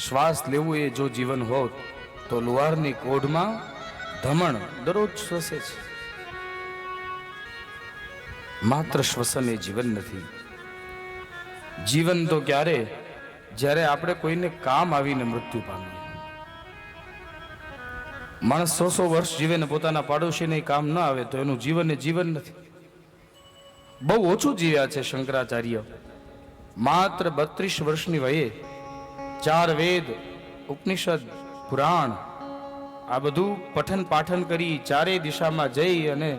શ્વાસ લેવું એ જો જીવન હોત તો લુહારની કોઢમાં ધમણ દરરોજ શ્વસે છે. માત્ર શ્વસન એ જીવન નથી. જીવન તો ક્યારે, જ્યારે આપણે કોઈને કામ આવીને મૃત્યુ પામીએ. માણસ 100 વર્ષ જીવે ને પોતાના પાડોશીને કામ ન આવે તો એનું જીવન એ જીવન નથી. બહુ ઓછું જીવ્યા છે શંકરાચાર્ય. માત્ર 32 વર્ષની વયે 4 વેદ, ઉપનિષદ, પુરાણ આ બધું પઠન પાઠન કરી ચારેય દિશામાં જઈ અને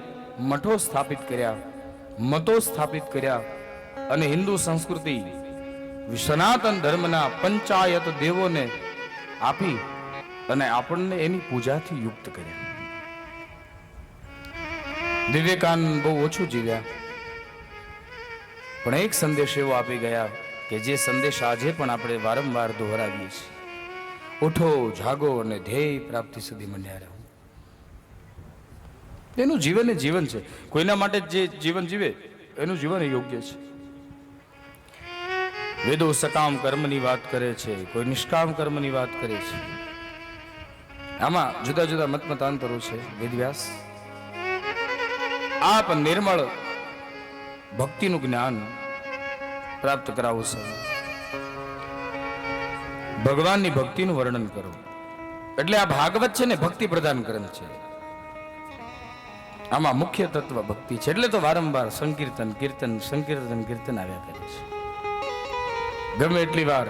મઠો સ્થાપિત કર્યા, મતો સ્થાપિત કર્યા અને હિન્દુ સંસ્કૃતિ સનાતન ધર્મના પંચાયત દેવોને આપી અને આપણને એની પૂજાથી યુક્ત કર્યા. વિવેકાનંદ બહુ ઓછું જીવ્યા, પણ એક સંદેશ એવો આપી ગયા કે જે સંદેશ આજે પણ આપણે વારંવાર દોહરાવીએ છીએ. ઉઠો, જાગો અને ધ્યેય પ્રાપ્તિ સુધી મંડ્યા રહો. એનું જીવન એ જીવન છે. કોઈના માટે જે જીવન જીવે એનું જીવન યોગ્ય છે. વેદો સકામ કર્મની વાત કરે છે, કોઈ નિષ્કામ કર્મની વાત કરે છે. આમાં જુદા જુદા મતમતાંતરો છે. વેદવ્યાસ આપ નિર્મળ ભક્તિનું જ્ઞાન પ્રાપ્ત કરાવો છો, ભગવાનની ભક્તિનું વર્ણન કરો. એટલે આ ભાગવત છે ને ભક્તિ પ્રદાન ગ્રંથ છે. આમાં મુખ્ય તત્વ ભક્તિ છે. એટલે તો વારંવાર સંકીર્તન કીર્તન સંકીર્તન કીર્તન આવ્યા કરે છે. ગમે એટલી વાર,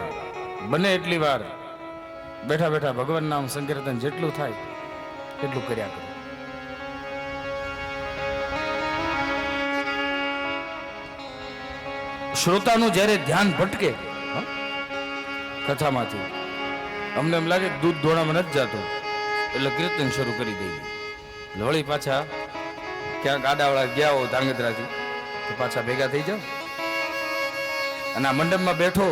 બને એટલી વાર બેઠા બેઠા ભગવાન નામ સંકીર્તન જેટલું થાય એટલું કર્યા કરો. શ્રોતાનું જ્યારે ધ્યાન ભટકે કથામાંથી, અમને એમ લાગે દૂધ ધોણામાં નથી જતું એટલે કીર્તન શરૂ કરી દઈએ. વળી પાછા ક્યાંક આડાવાળા ગયા હો ધાંગધ્રાથી તો પાછા ભેગા થઈ જાઓ અને આ મંડપમાં બેઠો,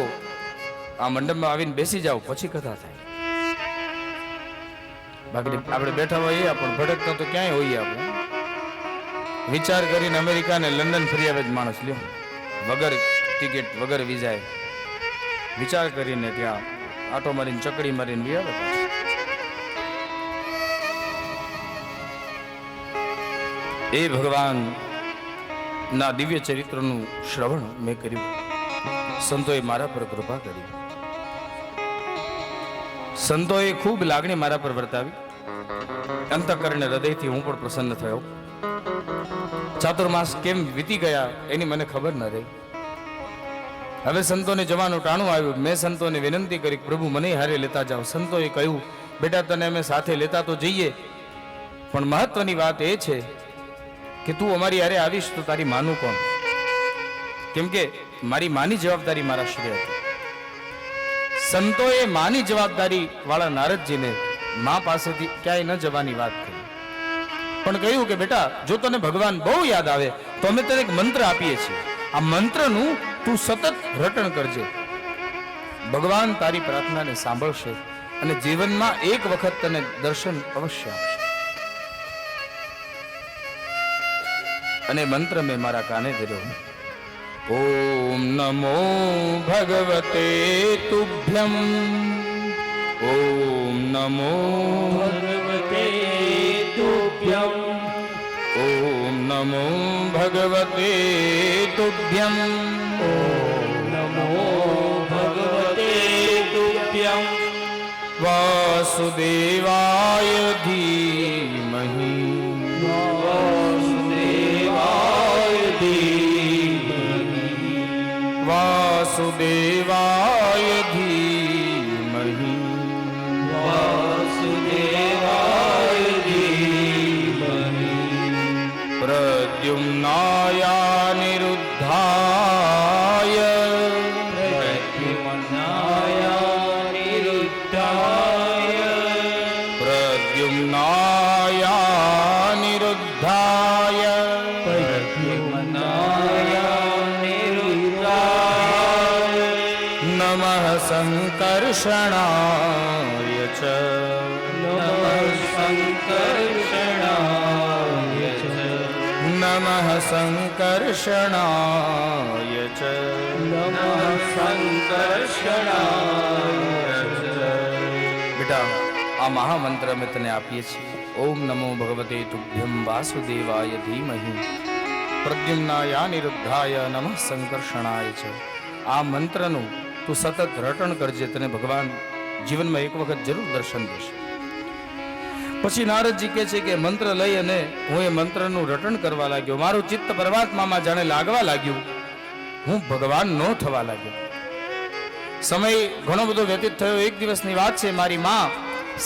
આ મંડપમાં આવીને બેસી જાઓ, પછી કથા થાય. બાકી આપણે બેઠા હોઈએ પણ ભટકતા તો ક્યાંય હોઈએ. આપણે વિચાર કરીને અમેરિકા ને લંડન ફરી આવે જ માણસ લ્યો, વગર ટિકિટ વગર વિઝાએ વિચાર કરીને ત્યાં આટો મારીને ચકડી મારીને બી આવે. એ ભગવાન ના દિવ્ય ચરિત્રનું શ્રવણ મેં કર્યું. સંતોએ મારા પર કૃપા કરી. સંતોએ ખૂબ લાગણી મારા પર વર્તાવી. અંતઃકરણે હૃદયથી હું પણ પ્રસન્ન થયો. ચાતુર્માસ કેમ વીતી ગયા એની મને ખબર ન રહી. હવે સંતોને જવાનું ટાણું આવ્યું. મેં સંતોને વિનંતી કરી, પ્રભુ મને હારે લેતા જાઓ. સંતોએ કહ્યું, બેટા તને અમે સાથે લેતા તો જઈએ, પણ મહત્વની વાત એ છે કે તું અમારી હારે આવીશ તો તારી માનું કોણ? કેમ કે મારી માની જવાબદારી મારા શ્રી હતી. સંતોએ માની જવાબદારી વાળા નારદજીને મા પાસેથી ક્યાંય ન જવાની વાત કરી, પણ કહ્યું કે બેટા જો તને ભગવાન બહુ યાદ આવે તો અમે તને એક મંત્ર આપીએ છીએ. આ મંત્રનું તું સતત રટણ કરજે. ભગવાન તારી પ્રાર્થનાને સાંભળશે અને જીવનમાં એક વખત તને દર્શન અવશ્ય આપશે. અને મંત્ર મેં મારા કાને ધર્યો. ઓમ નમો ભગવતે તુભ્યમ, ઓમ નમો ભગવતે તુભ્યમ, ઓમ નમો ભગવતે તુભ્યમ, ઓમ નમો ભગવતે તુભ્યમ. વાસુદેવાય ધીમહિ, વાસુદેવાય ધીમહિ, વાસુદેવાય ધીમહિ, વાસુદેવાય ધીમહિ. પ્રદ્યુમ્નાય નિરુદ્ધાય, પ્રદ્યુમ્નાય નિરુદ્ધાય, પ્રદ્યુમ્નાય નિરુદ્ધાય, પ્રદ્યુમ્નાય નિરુદ્ધાય. નમઃ સંકર્ષણાય ચ, નમઃ સંકર્ષણાય ચ, નમઃ સંકર્ષણાય ચ, નમઃ સંકર્ષણાય ચ. બેટા આ મહામંત્ર અમે તને આપીએ છીએ. ઓમ નમો ભગવતે તુભ્યમ વાસુદેવાય ધીમહિ પ્રદ્યુમ્નાય અનિરુદ્ધાય નમઃ સંકર્ષણાય છે. આ મંત્રનું તું સતત રટણ કરજે, તને ભગવાન જીવનમાં એક વખત જરૂર દર્શન દેશે. પછી નારદજી કહે છે કે મંત્ર લઈ અને હું એ મંત્રનું રટણ કરવા લાગ્યો. મારું ચિત્ત પરમાત્મામાં જાણે લાગવા લાગ્યું, હું ભગવાન નો થવા લાગ્યો. સમય ઘણો બધો વ્યતીત થયો. એક દિવસની વાત છે, મારી માં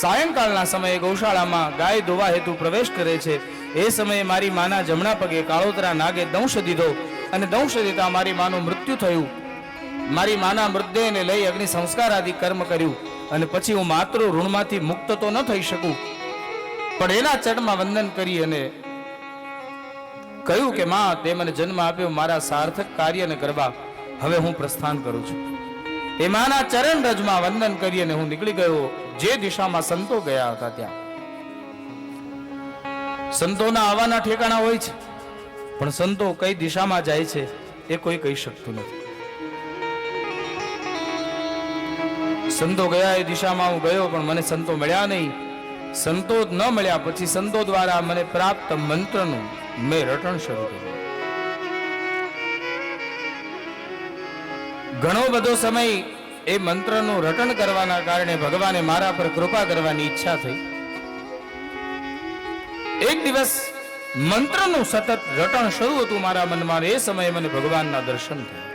સાયંકાળના સમયે ગૌશાળામાં ગાય ધોવા હેતુ પ્રવેશ કરે છે. એ સમયે મારી માના જમણા પગે કાળોતરા નાગે દંશ દીધો અને દંશ દીધા મારી માનું મૃત્યુ થયું. મારી માના મૃતદેહને લઈ અગ્નિ સંસ્કાર આદિ કર્મ કર્યું અને પછી હું માત્ર ઋણમાંથી મુક્ત તો ન થઈ શકું, પણ એના ચરણમાં વંદન કરી અને કહ્યું કે માં, તે મને જન્મ આપ્યો, મારા સાર્થક કાર્યને કરવા હવે હું પ્રસ્થાન કરું છું. એ માના ચરણ રજમાં વંદન કરી અને હું નીકળી ગયો જે દિશામાં સંતો ગયા હતા ત્યાં. સંતોના આવવાના ઠેકાણા હોય છે, પણ સંતો કઈ દિશામાં જાય છે એ કોઈ કહી શકતું નથી. સંતો ગયા એ દિશામાં હું ગયો, પણ મને સંતો મળ્યા નહીં. સંતો ન મળ્યા પછી સંતો દ્વારા મને પ્રાપ્ત મંત્રનું મેં રટણ શરૂ કર્યું. ઘણો બધો સમય એ મંત્રનું રટણ કરવાના કારણે ભગવાને મારા પર કૃપા કરવાની ઈચ્છા થઈ. એક દિવસ મંત્રનું સતત રટણ શરૂ હતું મારા મનમાં. એ સમયે મને ભગવાનના દર્શન થયા.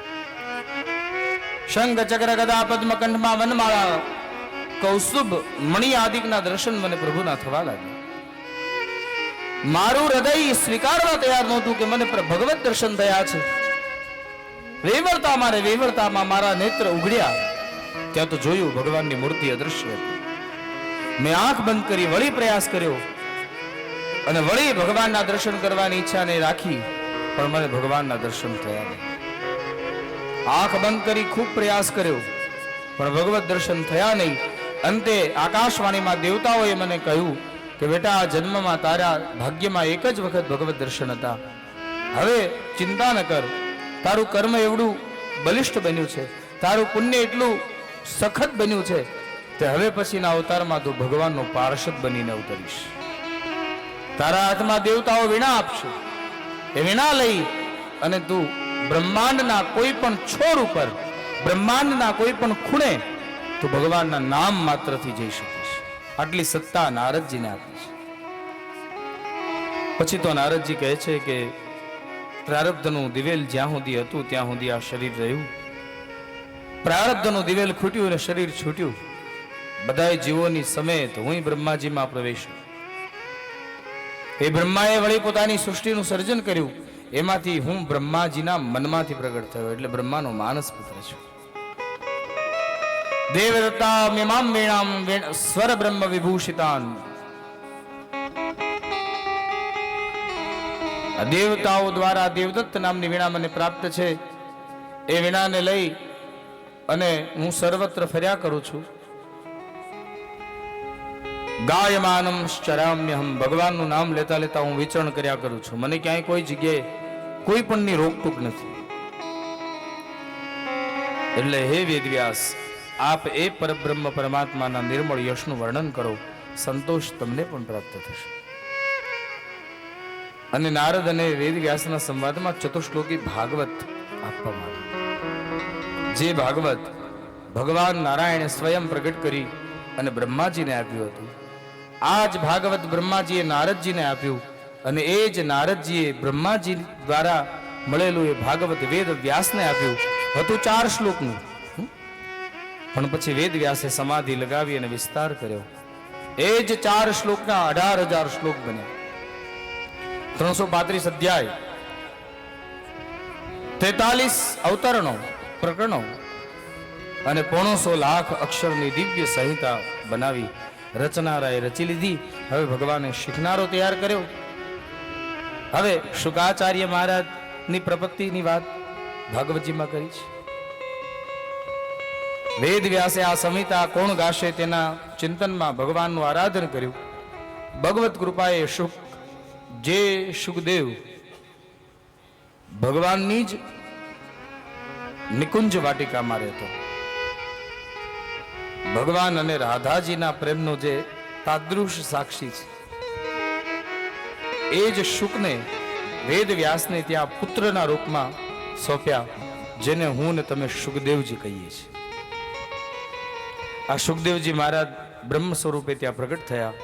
શંખ ચક્ર ગદા પદ્મ કંઠમાં વનમાળા કૌસ્તુભ મણિ આદિકના દર્શન મને પ્રભુના થવા લાગ્યા. મારું હૃદય સ્વીકારવા તૈયાર નહોતું કે મને ભગવત દર્શન થયા છે. વેવરતામાં મારા નેત્ર ઉઘડ્યા, ત્યાં તો જોયું ભગવાનની મૂર્તિ અદૃશ્ય હતી. મેં આંખ બંધ કરી વળી પ્રયાસ કર્યો અને વળી ભગવાનના દર્શન કરવાની ઈચ્છાને રાખી, પણ મને ભગવાનના દર્શન થયા નહીં. આંખ બંધ કરી ખૂબ પ્રયાસ કર્યો, પણ ભગવત દર્શન થયા નહીં. અંતે આકાશવાણીમાં દેવતાઓએ મને કહ્યું કે બેટા, આ જન્મમાં તારા ભાગ્યમાં એક જ વખત ભગવત દર્શન હતા. હવે ચિંતા ન કર, તારું કર્મ એવડું બલિષ્ઠ બન્યું છે, તારું પુણ્ય એટલું સખત બન્યું છે તે હવે પછીના અવતારમાં તું ભગવાનનો પાર્ષદ બનીને અવતરીશ. તારા હાથમાં દેવતાઓ વીણા આપશે, એ વીણા લઈ અને તું બ્રહ્માંડના કોઈ પણ છોડ ઉપર, બ્રહ્માંડના કોઈ પણ ખૂણે તું ભગવાનના નામ માત્રથી જઈ શકીશ. આટલી સત્તા નારદજીને આપી છે. પછી તો નારદજી કહે છે કે પ્રારબ્ધનું દિવેલ જ્યાં સુધી હતું ત્યાં સુધી આ શરીર રહ્યું. પ્રારબ્ધનું દિવેલ ખૂટ્યું અને શરીર છૂટ્યું. બધાય જીવોની સમેત હું બ્રહ્માજીમાં પ્રવેશ્યો. એ બ્રહ્માએ વળી પોતાની સૃષ્ટિનું સર્જન કર્યું. એમાંથી હું બ્રહ્માજીના મનમાંથી પ્રગટ થયો, એટલે બ્રહ્માનો માનસ પુત્ર છું. દેવદત્તા મેમામ વેણામ સ્વર બ્રહ્મ વિભૂષિતાન. દેવતાઓ દ્વારા દેવદત્ત નામની વીણા મને પ્રાપ્ત છે. એ વીણાને લઈ અને હું સર્વત્ર ફર્યા કરું છું. ગાયમાનમ ચરામ્યહમ, ભગવાનનું નામ લેતા લેતા હું વિચરણ કર્યા કરું છું. મને ક્યાંય કોઈ જગ્યાએ કોઈ પણની રોકટોક નથી. એટલે હે વેદવ્યાસ, આપ એ પરબ્રહ્મ પરમાત્માના નિર્મળ યશનું વર્ણન કરો, સંતોષ તમને પણ પ્રાપ્ત થશે. અને નારદ અને વેદવ્યાસના સંવાદમાં ચતુશ્લોકી ભાગવત આપવામાં આવ્યું. જે ભાગવત ભગવાન નારાયણે સ્વયં પ્રગટ કરી અને બ્રહ્માજીને આપ્યું હતું. આ જ ભાગવત બ્રહ્માજીએ નારદજીને આપ્યું અને એ જ નારદજીએ બ્રહ્માજી દ્વારા મળેલું એ ભાગવત વેદ વ્યાસને આપ્યું. હતું 4 શ્લોકનું, પણ પછી વેદ વ્યાસે સમાધિ લગાવી અને વિસ્તાર કર્યો. એ જ 4 શ્લોકના 18,000 શ્લોક બન્યા. 335 અધ્યાય, 43 અવતરણો, પ્રકરણો અને 1.25 લાખ અક્ષરની દિવ્ય સંહિતા બનાવી રચનારાએ રચી લીધી. હવે ભગવાને શીખનારો તૈયાર કર્યો. હવે શુકાચાર્ય મહારાજની પ્રપત્તિની વાત ભાગવતજીમાં કરી છે. વેદ વ્યાસે આ સંહિતા કોણ ગાશે તેના ચિંતનમાં ભગવાનનું આરાધન કર્યું. ભગવત કૃપાએ જે સુખદેવ ભગવાનની જ નિકુંજ વાટિકામાં રહેતો, ભગવાન અને રાધાજીના પ્રેમનો જે તાદૃશ સાક્ષી છે એ જ શુકને વેદ વ્યાસને ત્યાં પુત્રના રૂપમાં સોંપ્યા, જેને હું ને તમે સુખદેવજી કહીએ છીએ. આ સુખદેવજી મહારાજ બ્રહ્મ સ્વરૂપે ત્યાં પ્રગટ થયા,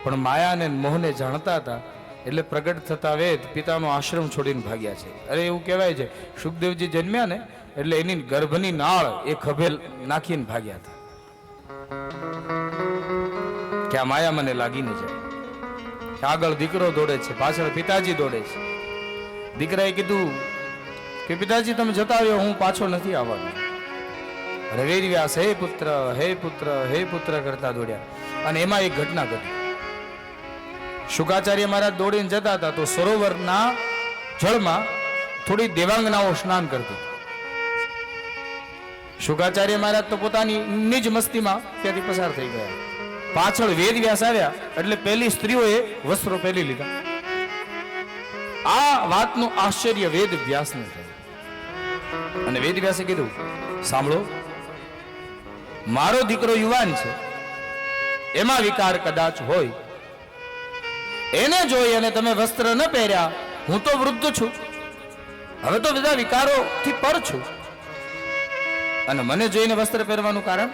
પણ માયા અને મોહને જાણતા હતા એટલે પ્રગટ થતા વેદ પિતાનો આશ્રમ છોડીને ભાગ્યા છે. અરે એવું કહેવાય છે સુખદેવજી જન્મ્યા ને એટલે એની ગર્ભની નાળ એ ખભે નાખીને ભાગ્યા હતા કે આ માયા મને લાગીને જાય. આગળ દીકરો દોડે છે, પાછળ પિતાજી દોડે છે. દીકરાએ કીધું કે પિતાજી તમે જતા આવ્યો, હું પાછો નથી આવવાનો. અરે વેદ વ્યાસ હે પુત્ર હે પુત્ર હે પુત્ર કરતા દોડ્યા. અને એમાં એક ઘટના ઘટી. શુકાચાર્ય મહારાજ દોડીને જતા હતા તો સરોવરના જળમાં થોડી દેવાંગનાઓ સ્નાન કરતી. શુકાચાર્ય મહારાજ તો પોતાની નિજ મસ્તીમાં ત્યાંથી પસાર થઈ ગયા. પાછળ વેદ વ્યાસ આવ્યા એટલે પહેલી સ્ત્રીઓએ વસ્ત્રો પહેરી લીધા. આ વાતનું આશ્ચર્ય વેદ વ્યાસને થયું અને વેદ વ્યાસે કીધું, સાંભળો, મારો દીકરો યુવાન છે, એમાં વિકાર કદાચ હોય, એને જોઈ અને તમે વસ્ત્ર ન પહેર્યા, હું તો વૃદ્ધ છું, હવે તો બધા વિકારોથી પર છું, અને મને જોઈને વસ્ત્ર પહેરવાનું કારણ?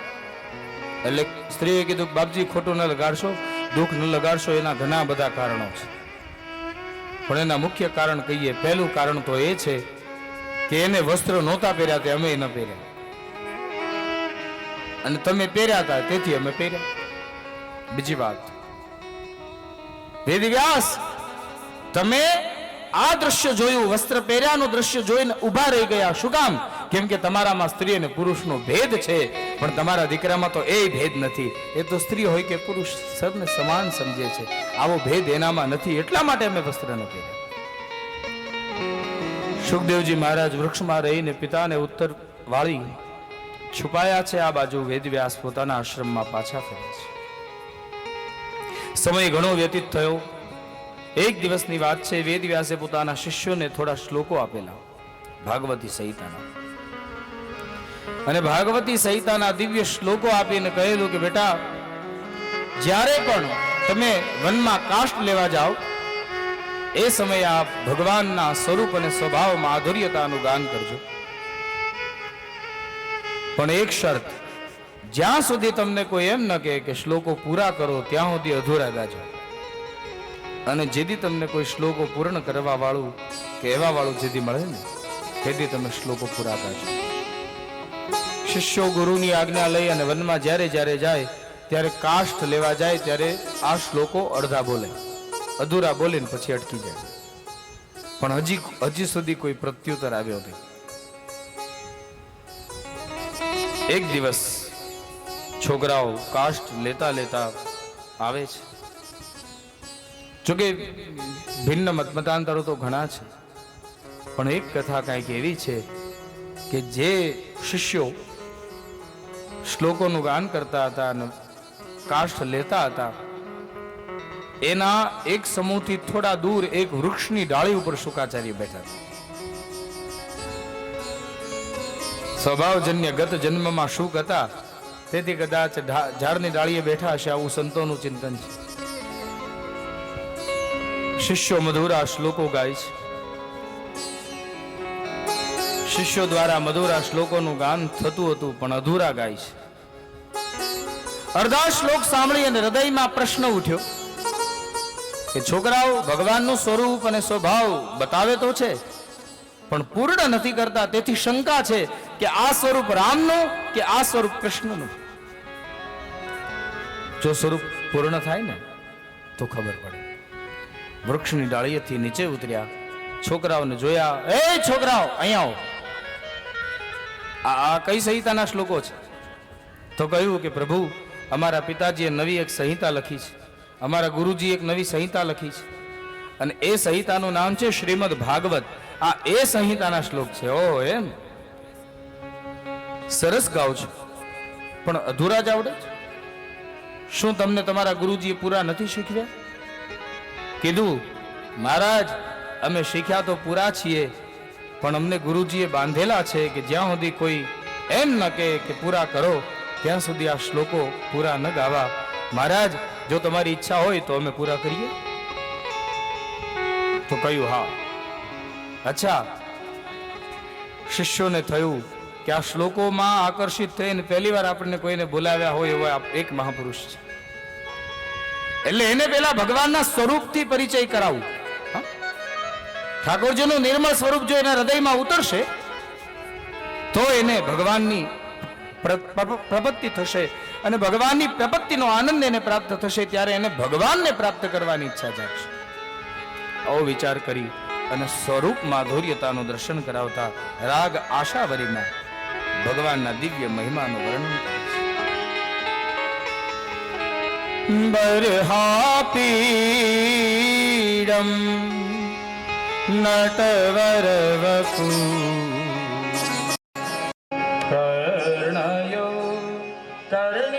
એટલે સ્ત્રીએ કીધું, બાપજી ખોટું ન લગાડશો, દુઃખ ન લગાડશો, એના ઘણા બધા કારણો છે, પણ એના મુખ્ય કારણ કહીએ. પહેલું કારણ તો એ છે કે એને વસ્ત્ર નહોતા પહેર્યા તે અમે ન પહેર્યા, અને તમે પહેર્યા હતા તેથી અમે પહેર્યા. બીજી વાત, વેદ વ્યાસ, તમે આ દ્રશ્ય જોયું, વસ્ત્ર પહેર્યાનું દ્રશ્ય જોઈને ઉભા રહી ગયા. શું કામ? કેમ કે તમારામાં સ્ત્રી અને પુરુષનો ભેદ છે, પણ તમારા દીકરામાં તો એ ભેદ નથી. એ તો સ્ત્રી હોય કે પુરુષ સબને સમાન સમજે છે, આવો ભેદ એનામાં નથી, એટલા માટે અમે વસ્ત્ર ન પહેર્યા. સુખદેવજી મહારાજ વૃક્ષમાં રહીને પિતાને ઉત્તર વાળી છુપાયા છે. આ બાજુ વેદ વ્યાસ પોતાના આશ્રમમાં પાછા ફરે છે. સમય ઘણો વ્યતીત થયો. એક દિવસની વાત છે, વેદ વ્યાસે પોતાના શિષ્યોને થોડા શ્લોકો આપેલા ભાગવતી સંહિતાના, અને ભાગવતી સંહિતાના દિવ્ય શ્લોકો આપીને કહેલું કે બેટા, જ્યારે પણ તમે વનમાં કાષ્ઠ લેવા જાઓ એ સમયે આપ ભગવાનના સ્વરૂપ અને સ્વભાવ માધુર્યતાનું ગાન કરજો, પણ એક શરત, જ્યાં સુધી તમને કોઈ એમ ન કહે કે શ્લોકો પૂરા કરો ત્યાં સુધી અધૂરા ગાજો, અને જેથી તમને કોઈ શ્લોકો પૂર્ણ કરવા વાળું કહેવા વાળું જેથી મળે ને તેથી તમે શ્લોકો પૂરા ગાજો. શિષ્યો ગુરુની આજ્ઞા લઈ અને વનમાં જ્યારે જ્યારે જાય ત્યારે કાષ્ઠ લેવા જાય ત્યારે આ શ્લોકો અડધા બોલે, અધૂરા બોલે ને પછી અટકી જાય, પણ હજી સુધી કોઈ પ્રત્યુત્તર આવ્યો નથી. એક દિવસ છોકરાઓ કાષ્ઠ લેતા લેતા આવે છે. જોકે ભિન્ન મતાંતરો તો ઘણા છે, પણ એક કથા કંઈક એવી છે કે જે શિષ્યો શ્લોકોનું ગાન કરતા હતા અને કાષ્ઠ લેતા હતા, એના એક સમૂહથી થોડા દૂર એક વૃક્ષની ડાળી ઉપર શુકાચાર્ય બેઠા હતા. સ્વભાવજન્ય ગત જન્મમાં શુક હતા, તેથી કદાચ ઝાડની ડાળીએ બેઠા હશે, આવું સંતોનું ચિંતન છે. શિષ્યો મધુરા શ્લોકો ગાય છે. શિષ્યો દ્વારા મધુરા શ્લોકોનું ગાન થતું હતું, પણ અધૂરા ગાય છે. અડધા શ્લોક સાંભળી અને હૃદયમાં પ્રશ્ન ઉઠ્યો કે છોકરાઓ ભગવાનનું સ્વરૂપ અને સ્વભાવ બતાવે તો છે, પણ પૂર્ણ નથી કરતા, તેથી શંકા છે કે આ સ્વરૂપ રામનું કે આ સ્વરૂપ કૃષ્ણનું. જો સ્વરૂપ પૂર્ણ થાય ને તો ખબર પડે. વૃક્ષની ડાળીએથી નીચે ઉતર્યા, છોકરાઓને જોયા. એ છોકરાઓ અહીંયા આવો, આ કઈ સંહિતાના શ્લોકો છે? તો કહ્યું કે પ્રભુ, અમારા પિતાજીએ નવી એક સંહિતા લખી છે, અમારા ગુરુજી એક નવી સંહિતા લખી છે, અને એ સંહિતાનું નામ છે શ્રીમદ ભાગવત. આ એ સંહિતાના શ્લોક છે. ઓ એમ, સરસ ગાઓ છો, પણ અધૂરા જ આવડે છે. શું તમને તમારા ગુરુજીએ પૂરા નથી શીખવ્યા? કીધું, મહારાજ, અમે શીખ્યા તો પૂરા છીએ, પણ અમને ગુરુજીએ બાંધેલા છે કે જ્યાં સુધી કોઈ એમ ન કહે કે પૂરા કરો ત્યાં સુધી આ શ્લોકો પૂરા ન ગાવા. મહારાજ, જો તમારી ઈચ્છા હોય તો અમે પૂરા કરીએ. તો કહ્યું હા. અચ્છા, શિષ્યોને થયું કે આ શ્લોકોમાં આકર્ષિત થઈને પહેલી વાર આપણને કોઈને બોલાવ્યા હોય એવો એક મહાપુરુષ છે, એટલે એને પેલા ભગવાનના સ્વરૂપથી પરિચય કરાવું. ઠાકોરજીનું નિર્મળ સ્વરૂપ જો એના હૃદયમાં ઉતરશે તો એને ભગવાનની પ્રપત્તિ થશે, અને ભગવાનની પ્રપત્તિનો આનંદ એને પ્રાપ્ત થશે. ત્યારે એને ભગવાનને પ્રાપ્ત કરવાની ઈચ્છા જાગશે. આવો વિચાર કરી અને સ્વરૂપ માધુર્યતાનું દર્શન કરાવતા રાગ આશાવરીમાં ભગવાનના દિવ્ય મહિમાનું વર્ણન કરે છે. બરહાપીડમ નટવર વપુ કર્ણયો કર્ણિકારમ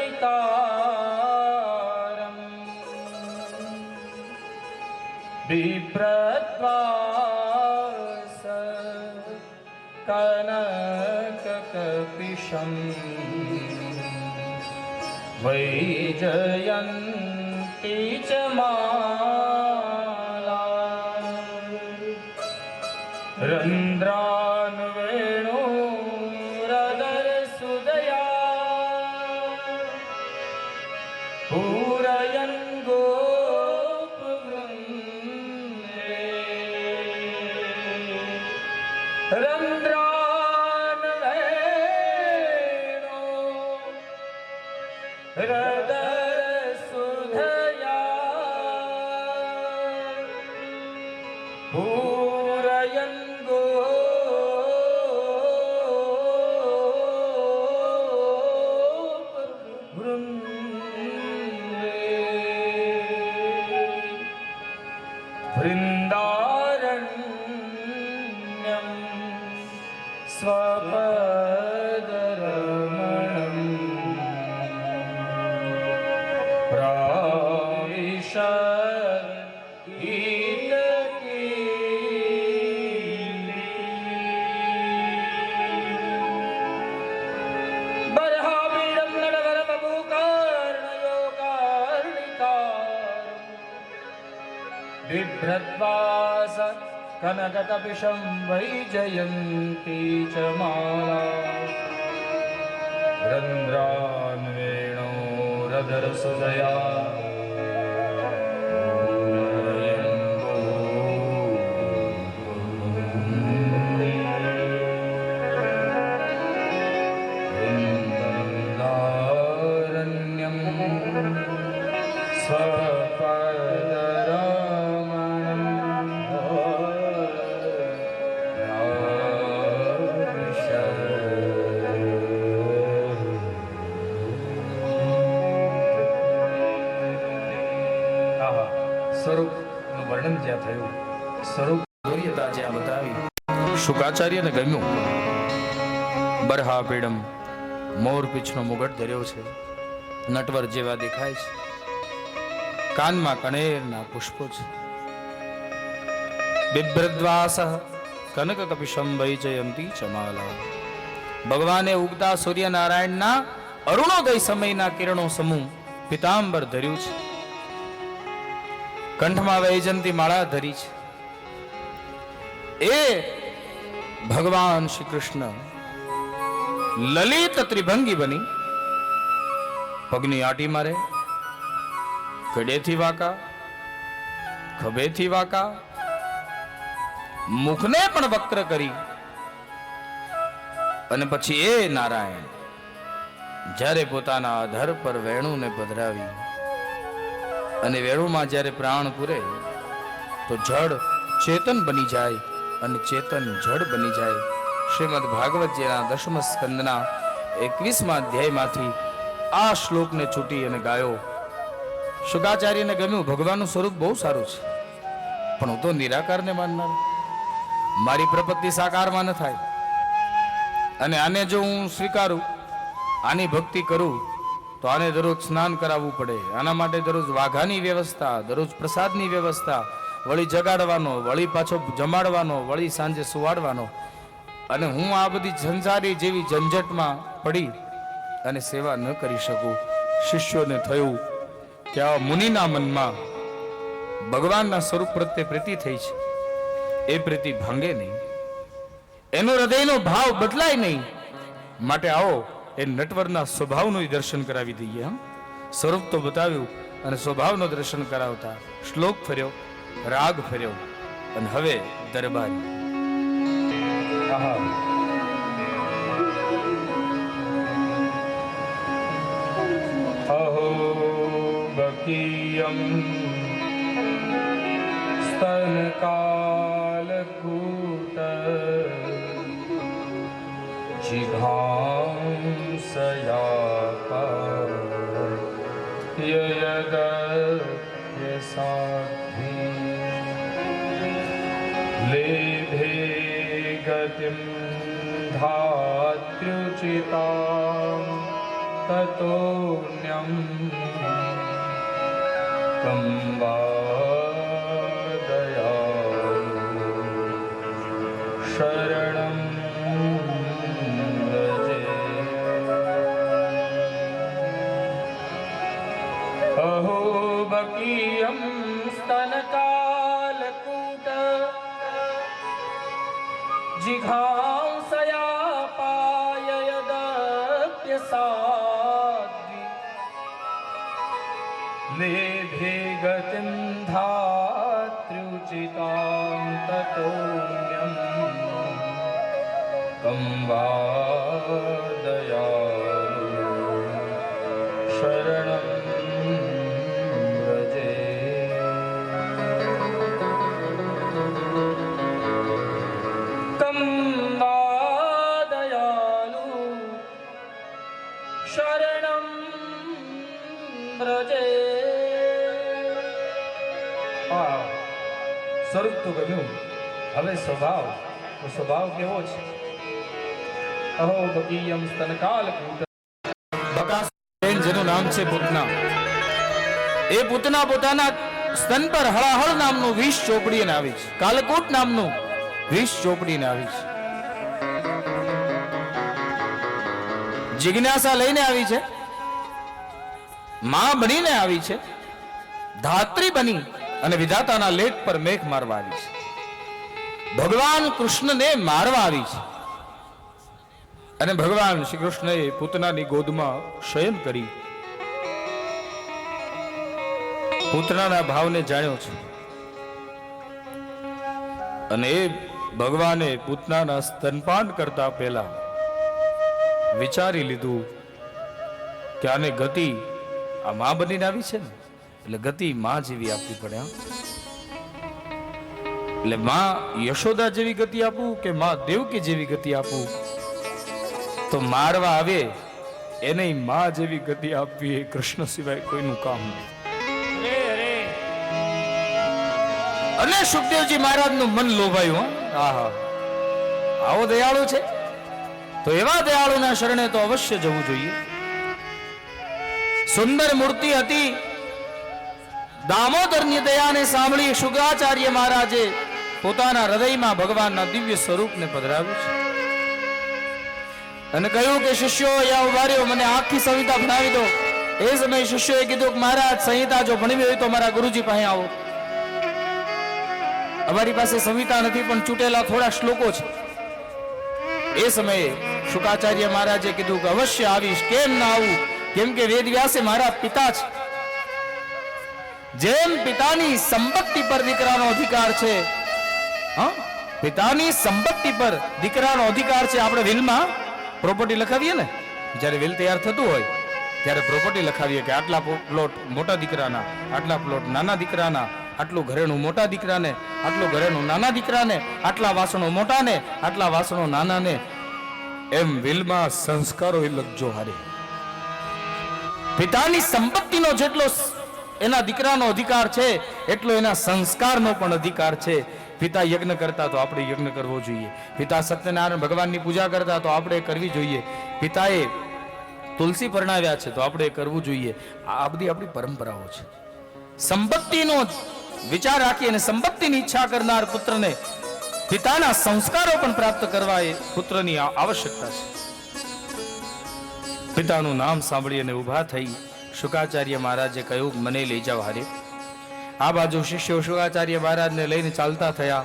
બિભ્રત્વાસ કનકકપિશમ વૈજયંતી ચ માલા રંદ્રાન વેણુરદર સુદયા પૂરયન ગોપવૃંદે રંદ્રાન વેણુ હૃદય સુધયા પૂરયન ગોપવૃંદે વૃંદારણ્યમ સ્વપદરમણમ बिभ्रत्वास कनककपिशं वैजयन्ती च माला रंद्रान वेणोरधर सुदया સ્વરૂપનું વર્ણન જ્યાં થયું, સ્વરૂપ જ્યાં બતાવી, શુકાચાર્યને ગમ્યું. બરહાપીડમ, મોર પીછનો મુગટ ધર્યો છે, નટવર જેવા દેખાય છે, કાનમાં કણેરના પુષ્પો છે. બિભ્રદ્વાસ કનકકપિશમ વૈજયંતી ચ માલા, ભગવાને ઉગતા સૂર્યનારાયણના અરુણોદય સમયના કિરણો સમૂહ પિતાંબર ધર્યું છે, કંઠમાં વૈજયંતી માળા ધરી છે. એ ભગવાન શ્રી કૃષ્ણ લલિત ત્રિભંગી બની પગની આટી મારે, કડેથી વાકા, ખભેથી વાકા, મુખને પણ વક્ર કરી, અને પછી એ નારાયણ જ્યારે પોતાના અધર પર વેણુને પધરાવી અને વેણુમાં જ્યારે પ્રાણ પૂરે તો જડ ચેતન બની જાય અને ચેતન જડ બની જાય. શ્રીમદ ભાગવતજીના 10મ સ્કંદના 21મા અધ્યાયમાંથી આ શ્લોકને છૂટી અને ગાયો. શુકાચાર્યને ગમ્યું. ભગવાનનું સ્વરૂપ બહુ સારું છે, પણ હું તો નિરાકારને માનનાર, મારી પ્રપત્તિ સાકારમાં ન થાય, અને આને જો હું સ્વીકારું, આની ભક્તિ કરું, તો આને દરરોજ સ્નાન કરાવવું પડે, આના માટે દરરોજ વાઘાની વ્યવસ્થા, દરરોજ પ્રસાદની વ્યવસ્થા, વળી જગાડવાનો, વળી પાછો જમાડવાનો, વળી સાંજે સુવાડવાનો, અને હું આ બધી સંસારી જેવી ઝંઝટમાં પડી અને સેવા ન કરી શકું. શિષ્યોને થયું કે આ મુનિના મનમાં ભગવાનના સ્વરૂપ પ્રત્યે પ્રીતિ થઈ છે, એ પ્રીતિ ભાંગે નહીં, એનો હૃદયનો ભાવ બદલાય નહીં. માટે આવો એ નટવરના સ્વભાવનું દર્શન કરાવી દઈએ. સ્વરૂપ તો બતાવ્યું અને સ્વભાવનો દર્શન કરાવતા શ્લોક ફર્યો, રાગ ફર્યો અને હવે દરબારી. અહો બકીયમ સ્તનકાલકૂટ લેભે ગતિમ ધાત્ર્યુચિતામ તતોન્યમ કંવાદયા શરણમ વ્રજે. અહો બકીયમ સ્તનકાલકૂટ જિઘાંસયા પાયયદપ્યસાદ્વિ લેભે ગતિમ ધાત્ર્યુચિતામ તતોન્યમ કંવાદયા શરણમ વ્રજે. કંવાદયાલુ શરણમ વ્રજે. સ્વરૂપ તો ગમ્યું, હવે સ્વભાવ, તો સ્વભાવ કેવો છે? અહો બકીયમ સ્તનકાલકૂટ. બકાસુર જેનું નામ છે પૂતના, એ પૂતના પોતાના સ્તન પર હળાહળ નામનું વિષ ચોપડીને આવી છે. કાલકૂટ નામનું વિષ ચોપડીને આવી છે. જિજ્ઞાસા લઈને આવી છે, માં બનીને આવી છે, ધાત્રી બની અને વિધાતાના લેખ પર મેઘ મારવા આવી છે. ભગવાન કૃષ્ણને મારવા આવી છે અને ભગવાન શ્રી કૃષ્ણએ પૂતનાની ગોદમાં શયન કરી પૂતનાના ભાવને જાણ્યો છે. અને એ ભગવાને પૂતનાના સ્તનપાન કરતા પહેલા વિચારી લીધું કે આને ગતિ આ માં બનીને આવી છે ને, એટલે ગતિ માં જેવી આપવી પડે. એટલે માં યશોદા જેવી ગતિ આપું કે માં દેવકી જેવી ગતિ આપું? તો મારવા આવે એને માં જેવી ગતિ આપવી એ કૃષ્ણ સિવાય કોઈનું કામ નહીં. અને સુખદેવજી મહારાજનું મન લોભાયું. આહા, આવો દયાળુ છે તો એવા દયાળુના શરણે તો અવશ્ય જવું જોઈએ. સુંદર મૂર્તિ હતી. દામોદરની દયાને સાંભળી શુક્રાચાર્ય મહારાજે પોતાના હૃદયમાં ભગવાનના દિવ્ય સ્વરૂપને પધરાવ્યું છે અને કહ્યું કે શિષ્યો અહીંયા ઉભા રહ્યો, મને આખી સંહિતા ભણાવી દો. એ સમયે શિષ્યોએ કીધું કે મહારાજ સંહિતા જો ભણવી હોય તો મારા ગુરુજી પાસે આવો. અમારી પાસે સંહિતા નથી પણ ચૂંટેલા થોડા શ્લોકો છે. એ સમયે શુકાચાર્ય મહારાજે કીધું કે અવશ્ય આવીશ. કેમ ના આવું? કેમ કે વેદ વ્યાસે મારા પિતા છે. જેમ પિતાની સંપત્તિ પર દીકરાનો અધિકાર છે, પિતાની સંપત્તિ પર દીકરાનો અધિકાર છે. આપણે વિલમાં પ્રોપર્ટી લખાવીએ ને, જ્યારે વિલ તૈયાર થતું હોય ત્યારે પ્રોપર્ટી લખાવીએ કે આટલા પ્લોટ મોટા દીકરાના, આટલા પ્લોટ નાના દીકરાના, આટલું ઘરેણું મોટા દીકરાને, આટલું ઘરેણું નાના દીકરાને, આટલા વાસણો મોટાને, આટલા વાસણો નાનાને. એમ વિલમાં સંસ્કારો લખજો હારે. પિતાની સંપત્તિનો જેટલો એના દીકરાનો અધિકાર છે એટલો એના સંસ્કારનો પણ અધિકાર છે. પિતા યજ્ઞ કરતા તો આપણે યજ્ઞ કરવો જોઈએ. પિતા સત્યનારાયણ ભગવાનની પૂજા કરતા તો આપણે કરવી જોઈએ. પિતાએ તુલસી પરણાવ્યા છે તો આપણે કરવું જોઈએ. આ બધી આપણી પરંપરાઓ છે. સંપત્તિનો વિચાર રાખી અને સંપત્તિની ઈચ્છા કરનાર પુત્રને પિતાના સંસ્કારો પણ પ્રાપ્ત કરવા એ પુત્રની આવશ્યકતા છે. પિતાનું નામ સાંભળી અને ઊભા થઈ શુકાચાર્ય મહારાજે કહ્યું, મને લઈ જાઓ હારે. આ બાજુ શિષ્યો શુકાચાર્ય મહારાજને લઈને ચાલતા થયા.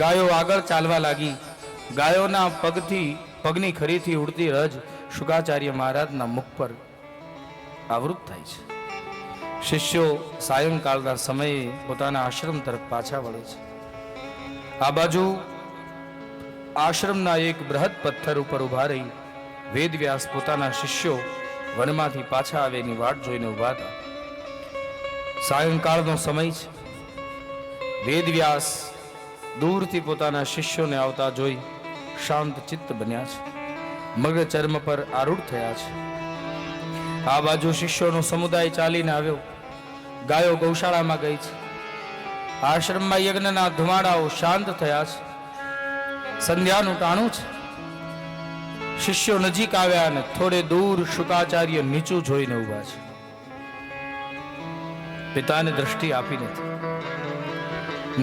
ગાયો આગળ ચાલવા લાગી. ગાયોના પગની ખરીથી ઉડતી રજ શુકાચાર્ય મહારાજના મુખ પર આવૃત થાય છે. શિષ્યો સાયંકાળના સમયે પોતાના આશ્રમ તરફ પાછા વળે છે. આ બાજુ આશ્રમના એક બૃહદ પથ્થર ઉપર ઉભા રહી વેદવ્યાસ પોતાના શિષ્યો વનમાંથી પાછા આવે એની વાટ જોઈને ઉભા હતા. સાયંકાળનો સમય છે. વેદવ્યાસ દૂરથી પોતાના શિષ્યોને આવતા જોઈ શાંત ચિત્ત બન્યા છે. મગ ચર્મ પર આરૂઢ થયા છે. આ બાજુ શિષ્યોનો સમુદાય ચાલીને આવ્યો. ગાયો ગૌશાળામાં ગઈ છે. આશ્રમમાં યજ્ઞના ધુમાડાઓ શાંત થયા છે. સંધ્યાનું ટાણું છે. શિષ્યો નજીક આવ્યા અને થોડે દૂર શુકાચાર્ય નીચું જોઈને ઉભા છે. પિતાને દ્રષ્ટિ આપી નથી.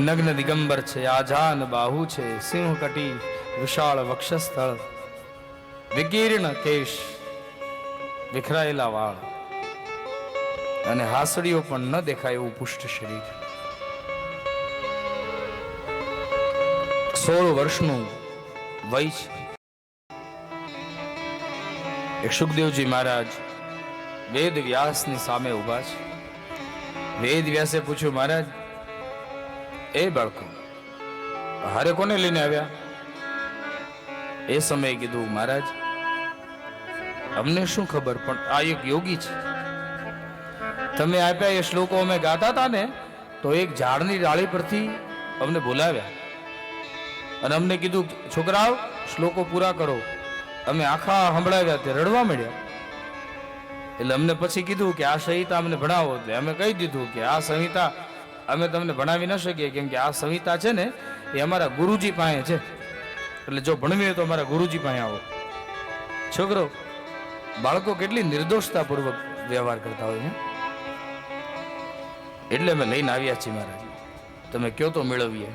નગ્ન દિગંબર છે, આજાન બાહુ છે, સિંહ કટી, વિશાળ વક્ષસ્થળ, વિકીર્ણ કેશ, વિખરાયેલા વાળ અને હાસડીઓ પણ ન દેખાય એવું પુષ્ટ શરીર. 16 વર્ષનું વય છે. એક સુખદેવજી મહારાજ વેદ વ્યાસની સામે ઉભા છે. વેદ વ્યાસે પૂછ્યું, મહારાજ એ બાળકો હારે કોને લઈને આવ્યા? એ સમયે કીધું, મહારાજ અમને શું ખબર, પણ આ એક યોગી છે. તમે આપ્યા એ શ્લોકો અમે ગાતા હતા ને, તો એક ઝાડની ડાળી પરથી અમને બોલાવ્યા અને અમને કીધું, છોકરાઓ શ્લોકો પૂરા કરો. અમે આખા સંભળાવ્યા, તે રડવા મળ્યા. એટલે અમને પછી કીધું કે આ સંહિતા અમને ભણાવો. એટલે અમે કહી દીધું કે આ સંહિતા અમે તમને ભણાવી ન શકીએ, કેમ કે આ સંહિતા છે ને એ અમારા ગુરુજી પાસે છે. એટલે જો ભણવી હોય તો અમારા ગુરુજી પાસે આવો. છોકરો બાળકો કેટલી નિર્દોષતાપૂર્વક વ્યવહાર કરતા હોય છે. એટલે અમે લઈને આવ્યા છીએ મહારાજ, તમે કયો તો મેળવીએ.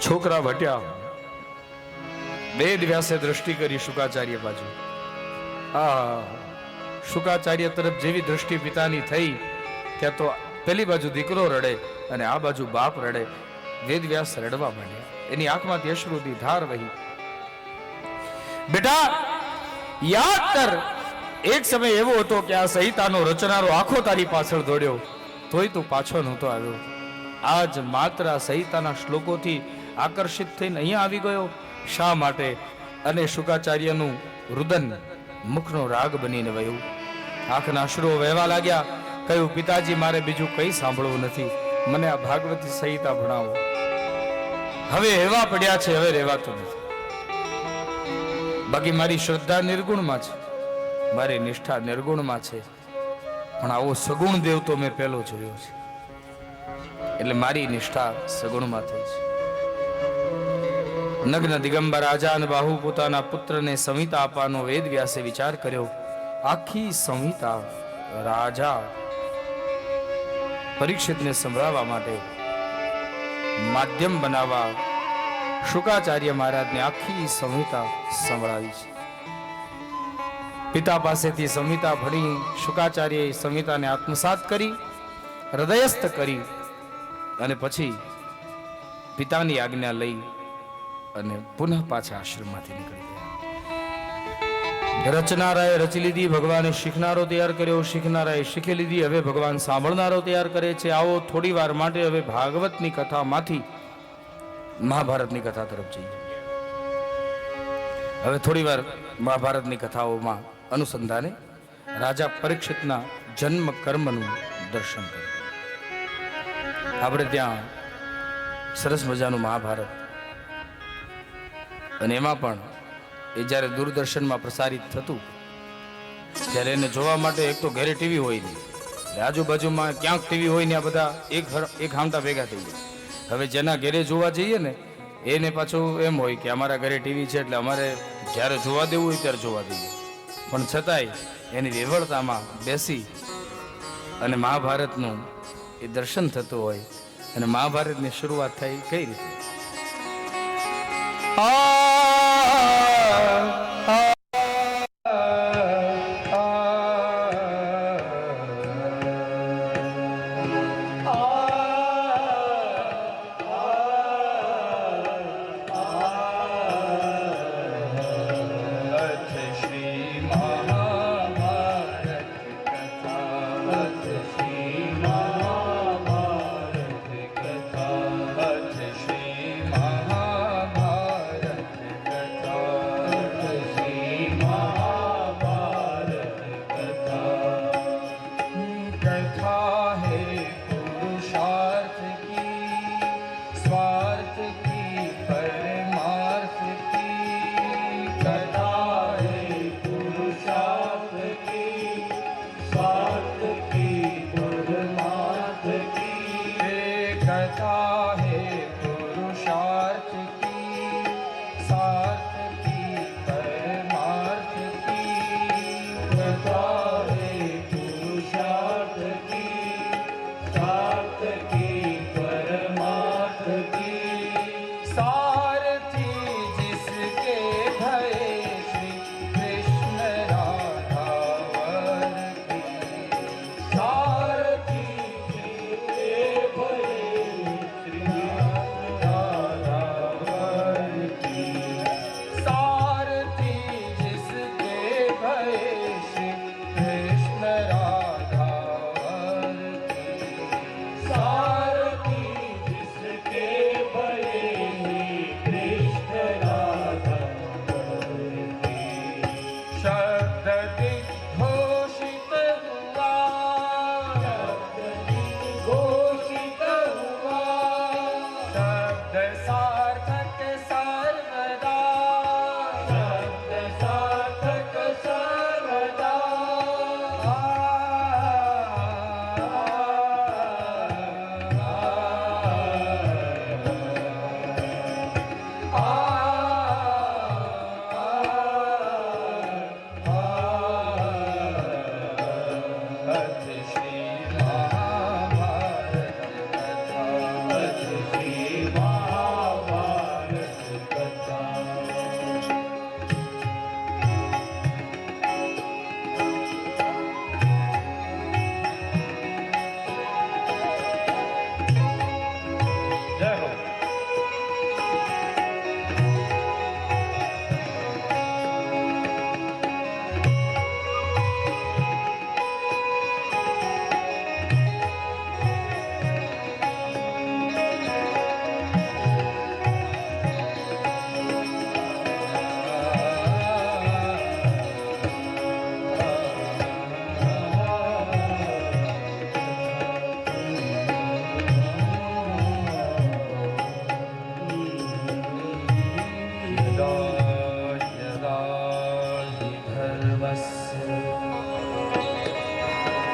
છોકરા ભટ્યા. વેદ વ્યાસે દ્રષ્ટિ કરી શુકાચાર્ય બાજુ. શુકાચાર્ય તરફ જેવી દ્રષ્ટિ પિતાની થઈ ત્યાં તો પેલી બાજુ દીકરો રડે અને આ બાજુ બાપ રડે. વેદ વ્યાસ રડવા માંડ્યા. એની આંખમાંથી અશ્રુની ધાર વહી. બેટા યાદ કર, એક સમય એવો હતો કે આ સંહિતાનો રચનારો આખો તારી પાછળ દોડ્યો, તોય તું પાછો નહોતો આવ્યો. આજ માત્ર આ સંહિતાના શ્લોકોથી આકર્ષિત થઈને અહીંયા આવી ગયો. શા માટે? અને શુકાચાર્યનું રુદન મુખનો રાગ બનીને વહ્યું. આંખના અશ્રુઓ વહેવા લાગ્યા. કહ્યું, પિતાજી મારે બીજું કંઈ સાંભળવું નથી, મને આ ભાગવતી સંહિતા ભણાવો. હવે એવા પડ્યા છે, હવે રહેવાતું નથી. બાકી મારી શ્રદ્ધા નિર્ગુણમાં છે, મારી નિષ્ઠા નિર્ગુણમાં છે, પણ આવો સગુણ દેવ તો મેં પહેલો જોયો છે. એટલે મારી નિષ્ઠા સગુણમાં થઈ છે. નગ્ન દિગંબર આજાન બાહુ પોતાના પુત્રને સંહિતા આપવાનો વેદ વ્યાસે વિચાર કર્યો. આખી સંહિતા રાજા પરીક્ષિતને સંભળાવવા માટે માધ્યમ બનાવવા શુકાચાર્ય મહારાજને આખી સંહિતા સંભળાવી છે. પિતા પાસેથી સંહિતા ભણી શુકાચાર્યએ સંહિતાને આત્મસાત કરી, હૃદયસ્થ કરી અને પછી પિતાની આજ્ઞા લઈ અને પુનઃ પાછા આશ્રમમાંથી નીકળી ગયા. રચનારાએ રચી લીધી, ભગવાને શીખનારો તૈયાર કર્યો, શીખનારાએ શીખી લીધી, હવે ભગવાન સાંભળનારો તૈયાર કરે છે. આવો થોડી વાર માટે હવે ભાગવતની કથામાંથી મહાભારતની કથા તરફ જઈએ. હવે થોડી વાર મહાભારતની કથાઓમાં અનુસંધાને રાજા પરીક્ષિતના જન્મ કર્મનું દર્શન કર્યું. આપણે ત્યાં સરસ મજાનું મહાભારત, અને એમાં પણ એ જ્યારે દૂરદર્શનમાં પ્રસારિત થતું ત્યારે એને જોવા માટે એક તો ઘરે ટીવી હોય નહીં, આજુબાજુમાં ક્યાંક ટીવી હોય ને આ બધા એક હામટા ભેગા થઈ જાય. હવે જેના ઘરે જોવા જઈએ ને એને પાછું એમ હોય કે અમારા ઘરે ટીવી છે એટલે અમારે જ્યારે જોવા દેવું હોય ત્યારે જોવા દઈએ. પણ છતાંય એની વિવળતામાં બેસી અને મહાભારતનું એ દર્શન થતું હોય. અને મહાભારતની શરૂઆત થઈ કઈ રીતે? तस्य